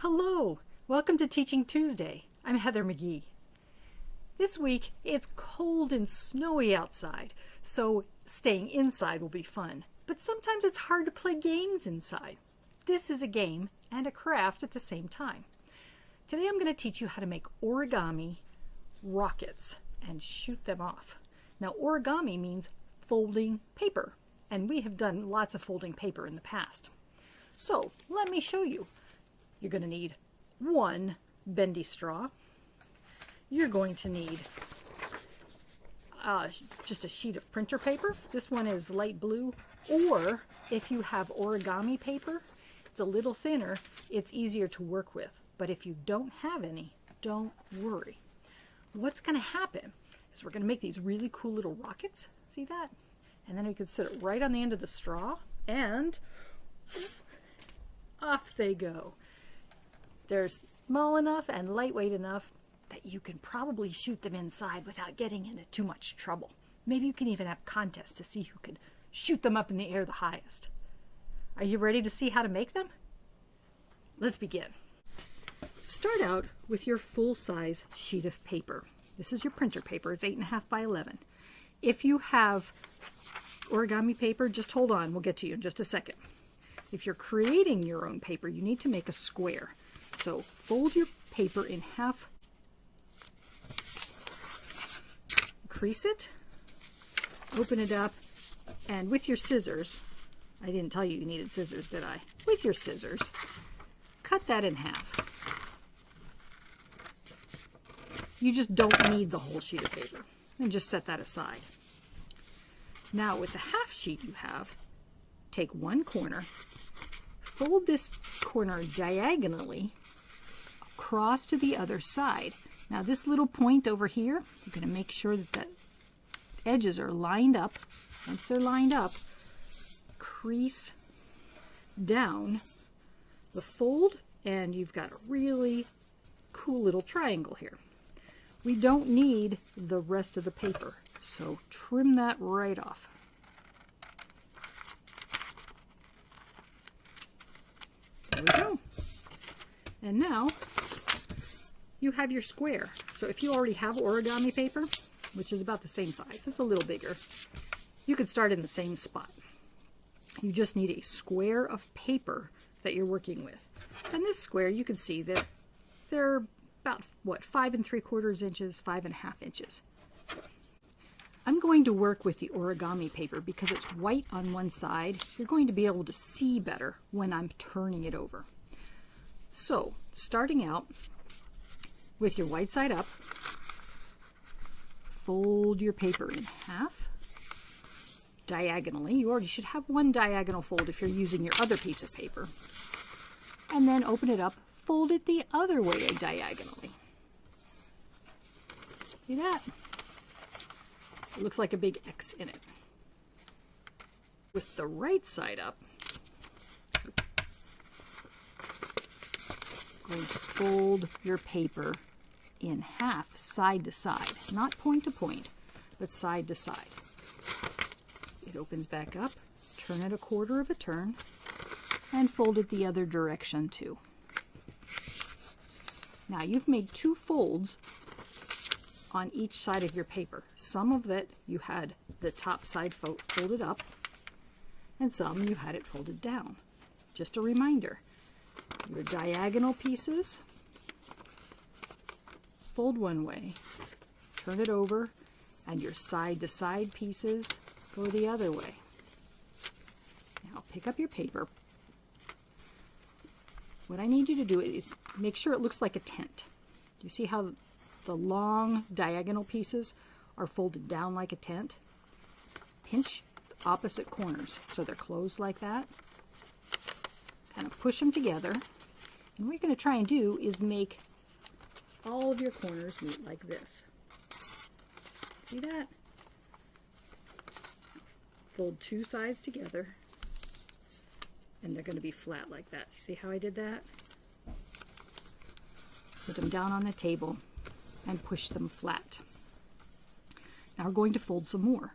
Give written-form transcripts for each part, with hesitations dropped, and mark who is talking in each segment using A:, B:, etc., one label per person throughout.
A: Hello, welcome to Teaching Tuesday. I'm Heather McGee. This week it's cold and snowy outside, so staying inside will be fun. But sometimes it's hard to play games inside. This is a game and a craft at the same time. Today I'm going to teach you how to make origami rockets and shoot them off. Now origami means folding paper, and we have done lots of folding paper in the past. So let me show you. You're going to need one bendy straw. You're going to need just a sheet of printer paper. This one is light blue, or if you have origami paper, it's a little thinner, it's easier to work with. But if you don't have any, don't worry. What's going to happen is we're going to make these really cool little rockets. See that? And then we can sit it right on the end of the straw, and off they go. They're small enough and lightweight enough that you can probably shoot them inside without getting into too much trouble. Maybe you can even have contests to see who can shoot them up in the air the highest. Are you ready to see how to make them? Let's begin. Start out with your full-size sheet of paper. This is your printer paper. It's 8.5 by 11. If you have origami paper, just hold on. We'll get to you in just a second. If you're creating your own paper, you need to make a square. So fold your paper in half, crease it, open it up, and with your scissors, I didn't tell you needed scissors, did I? With your scissors, cut that in half. You just don't need the whole sheet of paper, and just set that aside. Now with the half sheet you have, take one corner, fold this corner diagonally across to the other side. Now this little point over here, you're going to make sure that the edges are lined up. Once they're lined up, crease down the fold, and you've got a really cool little triangle here. We don't need the rest of the paper, so trim that right off. There we go. And now you have your square. So if you already have origami paper, which is about the same size, it's a little bigger, you could start in the same spot. You just need a square of paper that you're working with. And this square, you can see that they're about, 5 3/4 inches, 5.5 inches. I'm going to work with the origami paper because it's white on one side. You're going to be able to see better when I'm turning it over. So, starting out with your white side up, fold your paper in half diagonally. You already should have one diagonal fold if you're using your other piece of paper. And then open it up, fold it the other way diagonally. See that? It looks like a big X in it. With the right side up, going to fold your paper in half, side to side. Not point to point, but side to side. It opens back up, turn it 1/4 of a turn, and fold it the other direction too. Now you've made 2 folds on each side of your paper. Some of it you had the top side folded up, and some you had it folded down. Just a reminder, your diagonal pieces, fold one way, turn it over, and your side-to-side pieces go the other way. Now pick up your paper. What I need you to do is make sure it looks like a tent. Do you see how the long diagonal pieces are folded down like a tent? Pinch the opposite corners so they're closed like that. Kind of push them together. And what you're going to try and do is make all of your corners meet like this. See that? Fold 2 sides together, and they're going to be flat like that. You see how I did that? Put them down on the table and push them flat. Now we're going to fold some more.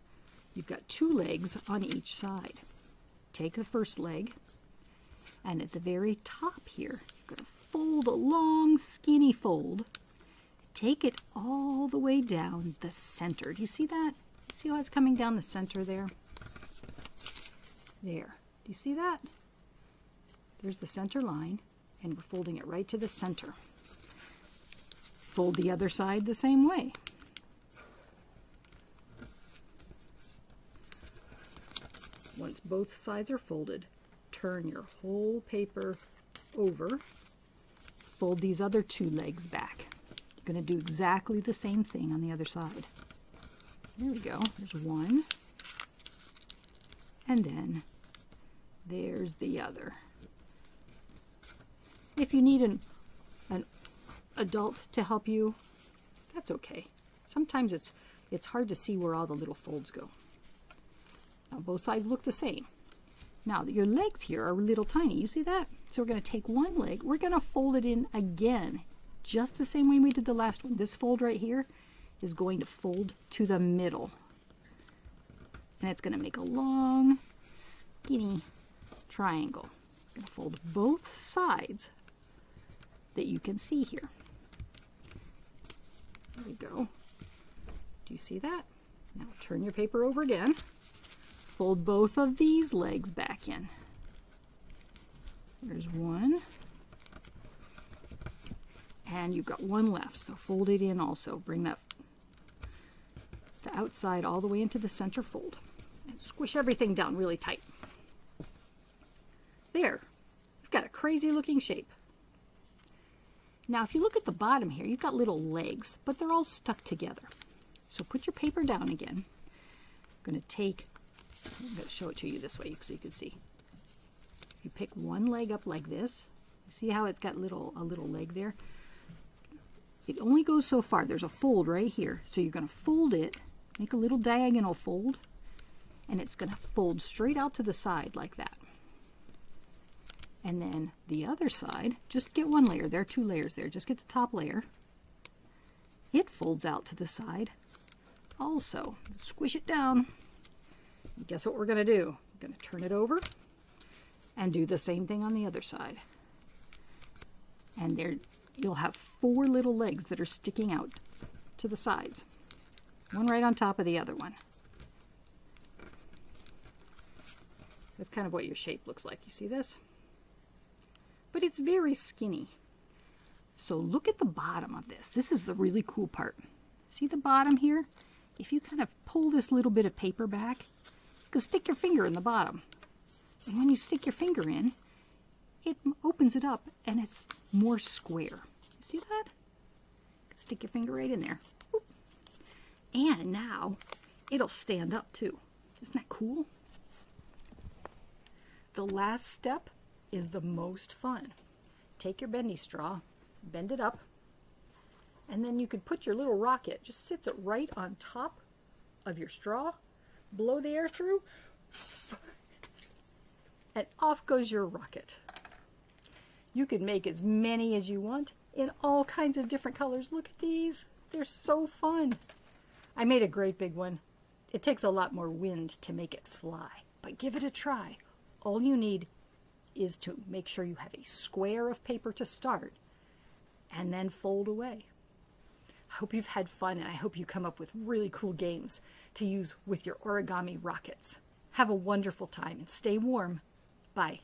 A: You've got 2 legs on each side. Take the first leg, and at the very top here, you're going to fold a long, skinny fold. Take it all the way down the center. Do you see that? See how it's coming down the center there? There. Do you see that? There's the center line, and we're folding it right to the center. Fold the other side the same way. Once both sides are folded, turn your whole paper over. Fold these other two legs back. You're going to do exactly the same thing on the other side. There we go. There's one. And then there's the other. If you need an adult to help you, that's okay. Sometimes it's hard to see where all the little folds go. Now both sides look the same. Now your legs here are a little tiny. You see that? So we're going to take one leg. We're going to fold it in again, just the same way we did the last one. This fold right here is going to fold to the middle. And it's going to make a long, skinny triangle. I'm going to fold both sides that you can see here. There we go. Do you see that? Now turn your paper over again. Fold both of these legs back in. There's one. And you've got one left, so fold it in also. Bring that the outside all the way into the center fold. And squish everything down really tight. There. You've got a crazy looking shape. Now if you look at the bottom here, you've got little legs, but they're all stuck together. So put your paper down again. I'm going to show it to you this way so you can see. You pick one leg up like this. You see how it's got a little leg there? It only goes so far. There's a fold right here. So you're going to fold it, make a little diagonal fold, and it's going to fold straight out to the side like that. And then the other side, just get one layer. There are two layers there. Just get the top layer. It folds out to the side also. Squish it down. And guess what we're going to do? We're going to turn it over and do the same thing on the other side. And there you'll have four little legs that are sticking out to the sides. One right on top of the other one. That's kind of what your shape looks like. You see this? But it's very skinny. So look at the bottom of this. This is the really cool part. See the bottom here? If you kind of pull this little bit of paper back, you can stick your finger in the bottom. And when you stick your finger in, it opens it up and it's more square. You see that? Stick your finger right in there. Whoop. And now it'll stand up too. Isn't that cool? The last step is the most fun. Take your bendy straw, bend it up, and then you could put your little rocket, just sits it right on top of your straw, blow the air through, and off goes your rocket. You could make as many as you want in all kinds of different colors. Look at these. They're so fun. I made a great big one. It takes a lot more wind to make it fly, but give it a try. All you need is to make sure you have a square of paper to start and then fold away. I hope you've had fun, and I hope you come up with really cool games to use with your origami rockets. Have a wonderful time and stay warm. Bye.